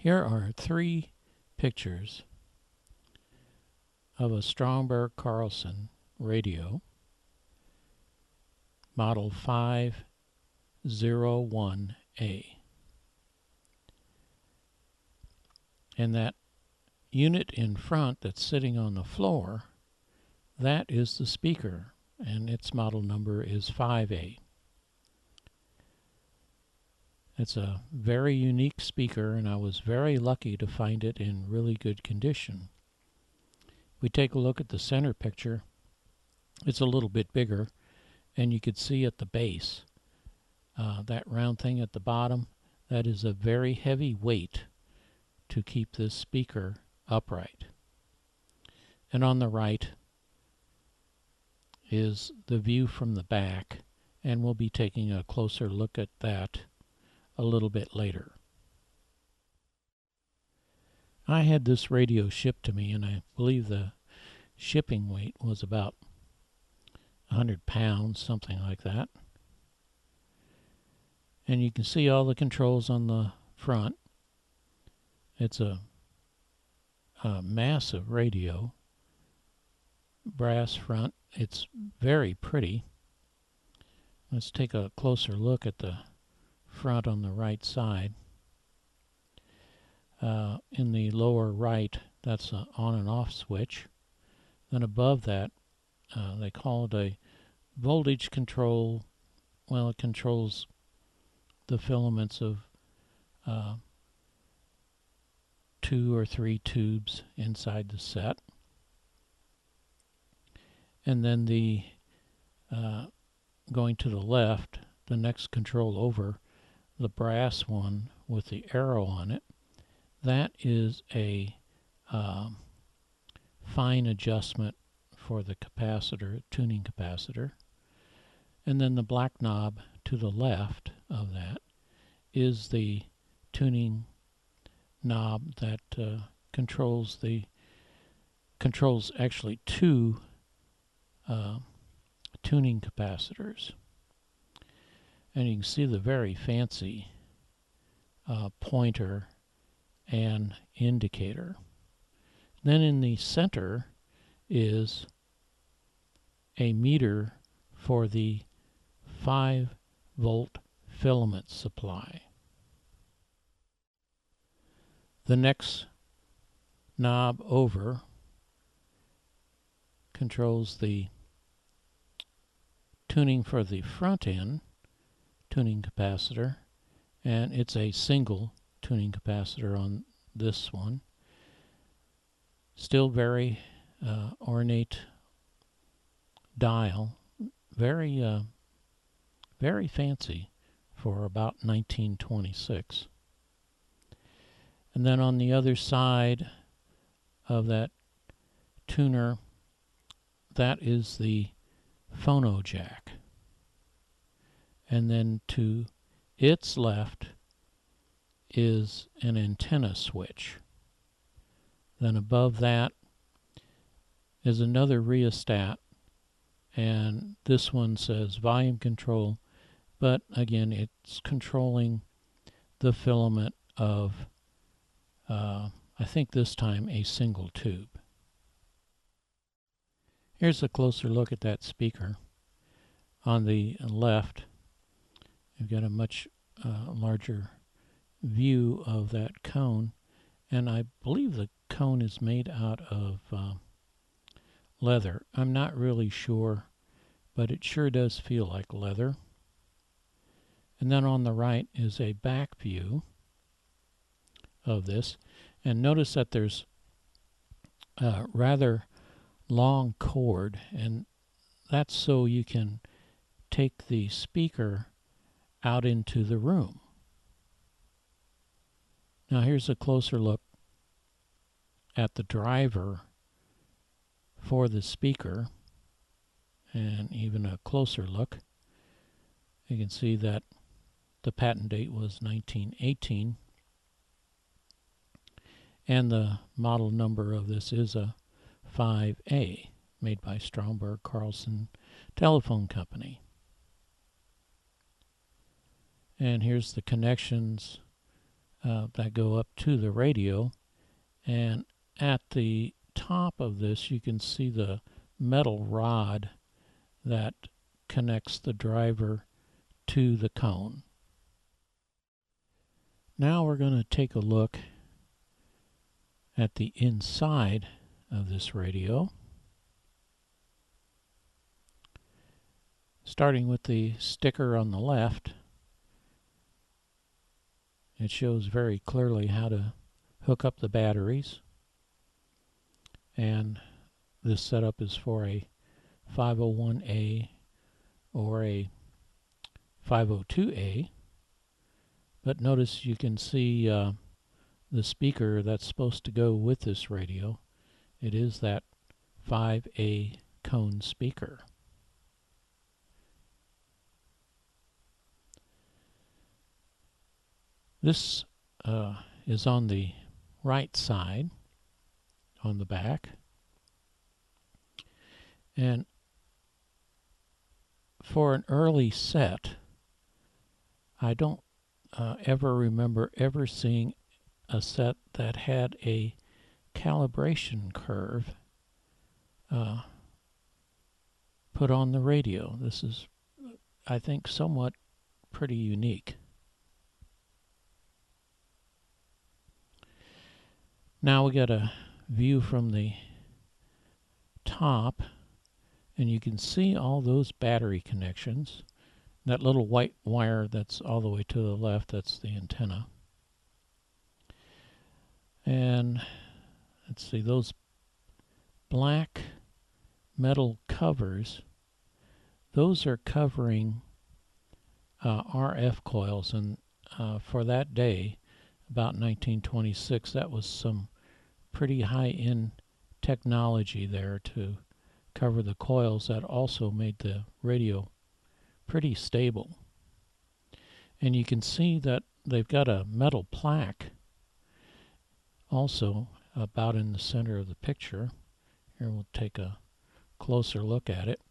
Here are three pictures of a Stromberg-Carlson radio, model 501A. And that unit in front that's sitting on the floor, that is the speaker, and its model number is 5A. It's a very unique speaker, and I was very lucky to find it in really good condition. We take a look at the center picture. It's a little bit bigger, and you could see at the base, that round thing at the bottom, that is a very heavy weight to keep this speaker upright. And on the right is the view from the back, and we'll be taking a closer look at that a little bit later. I had this radio shipped to me, and I believe the shipping weight was about 100 pounds, something like that. And you can see all the controls on the front. It's a massive radio, brass front. It's very pretty. Let's take a closer look at the front on the right side. In the lower right, that's an on and off switch. Then above that, they call it a voltage control. Well, it controls the filaments of 2 or 3 tubes inside the set. And then the going to the left, the next control over, the brass one with the arrow on it, that is a fine adjustment for the capacitor, tuning capacitor. And then the black knob to the left of that is the tuning knob that controls actually 2 tuning capacitors. And you can see the very fancy pointer and indicator. Then in the center is a meter for the 5-volt filament supply. The next knob over controls the tuning for the front end tuning capacitor, and it's a single tuning capacitor on this one. Still very ornate dial, very fancy for about 1926. And then on the other side of that tuner, that is the phono jack. And then to its left is an antenna switch. Then above that is another rheostat, and this one says volume control, but again it's controlling the filament of I think this time a single tube. Here's a closer look at that speaker. On the left, you've got a much larger view of that cone, and I believe the cone is made out of leather. I'm not really sure, but it sure does feel like leather. And then on the right is a back view of this, and notice that there's a rather long cord, and that's so you can take the speaker out into the room. Now here's a closer look at the driver for the speaker, and even a closer look. You can see that the patent date was 1918, and the model number of this is a 5A, made by Stromberg-Carlson Telephone Company. And here's the connections that go up to the radio, and at the top of this you can see the metal rod that connects the driver to the cone. Now we're going to take a look at the inside of this radio, starting with the sticker on the left. It shows very clearly how to hook up the batteries, and this setup is for a 501A or a 502A. But notice you can see the speaker that's supposed to go with this radio. It is that 5A cone speaker. This is on the right side, on the back. And for an early set, I don't ever remember ever seeing a set that had a calibration curve put on the radio. This is, I think, somewhat pretty unique. Now we got a view from the top, and you can see all those battery connections. That little white wire that's all the way to the left, that's the antenna. And let's see, those black metal covers, those are covering RF coils, and for that day, about 1926, that was some pretty high-end technology there to cover the coils that also made the radio pretty stable. And you can see that they've got a metal plaque also about in the center of the picture. Here we'll take a closer look at it.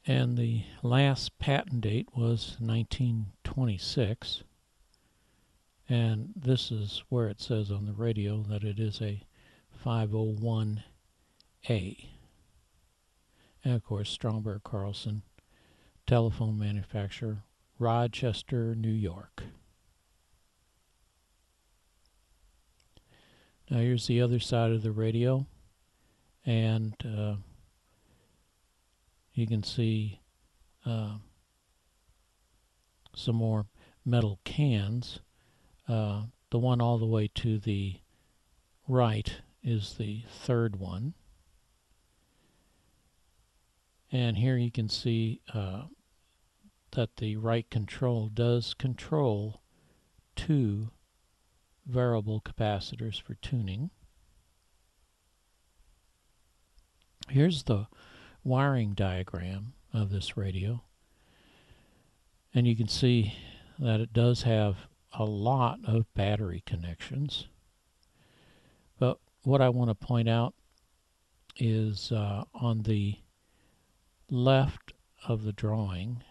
And the last patent date was 1926. And this is where it says on the radio that it is a 501A. And of course, Stromberg-Carlson, telephone manufacturer, Rochester, New York. Now here's the other side of the radio, and you can see some more metal cans. The one all the way to the right is the third one. And here you can see that the right control does control two variable capacitors for tuning. Here's the wiring diagram of this radio, and you can see that it does have a lot of battery connections. But what I want to point out is on the left of the drawing,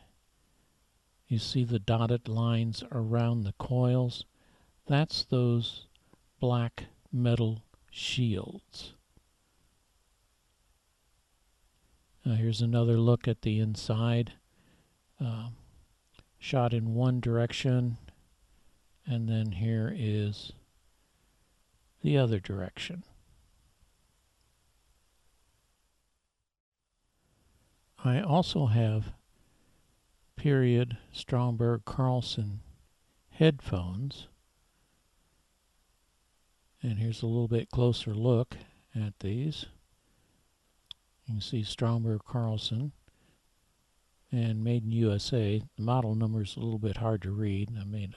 you see the dotted lines around the coils. That's those black metal shields. Now here's another look at the inside, shot in one direction, and then here is the other direction. I also have period Stromberg-Carlson headphones, and here's a little bit closer look at these. You can see Stromberg-Carlson and made in USA. The model number is a little bit hard to read. I made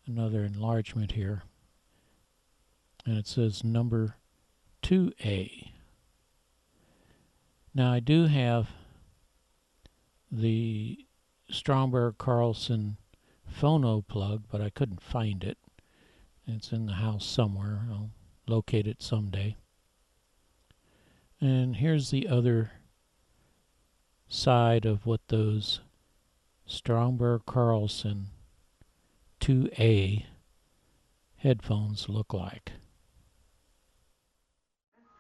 another enlargement here, and it says number 2A. Now I do have the Stromberg-Carlson phono plug, but I couldn't find it. It's in the house somewhere. I'll locate it someday. And here's the other side of what those Stromberg-Carlson 2A headphones look like.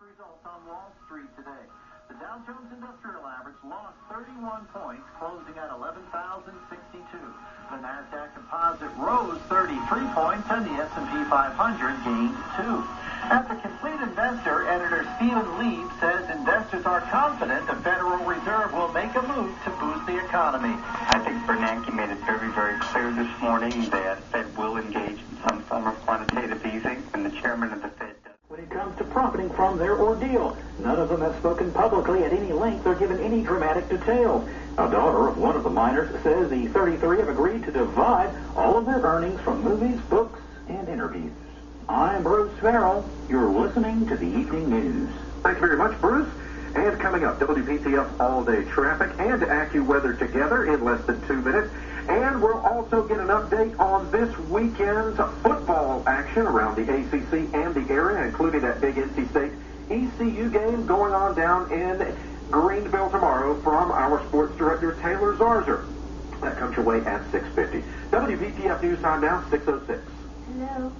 Results on Wall Street today. The Dow Jones Industrial Average lost 31 points, closing at 11,062. The Nasdaq Composite rose 33 points, and the S&P 500 gained 2. At the Complete Investor, editor Stephen Lieb says investors are confident the Federal Reserve will make a move to boost the economy. I think Bernanke made it very, very clear this morning that Fed will engage in some form of quantitative easing, and the chairman of the Fed does. When it comes to profiting from their ordeal, none of them have spoken publicly at any length or given any dramatic detail. A daughter of one of the miners says the 33 have agreed to divide all of their earnings from movies, books, and interviews. I'm Bruce Farrell. You're listening to the Evening News. Thank you very much, Bruce. And coming up, WPTF all-day traffic and AccuWeather together in less than 2 minutes. And we'll also get an update on this weekend's football action around the ACC and the area, including that big NC State ECU game going on down in Greenville tomorrow from our sports director, Taylor Zarzer. That comes your way at 6:50. WPTF News time now, 6:06. Hello.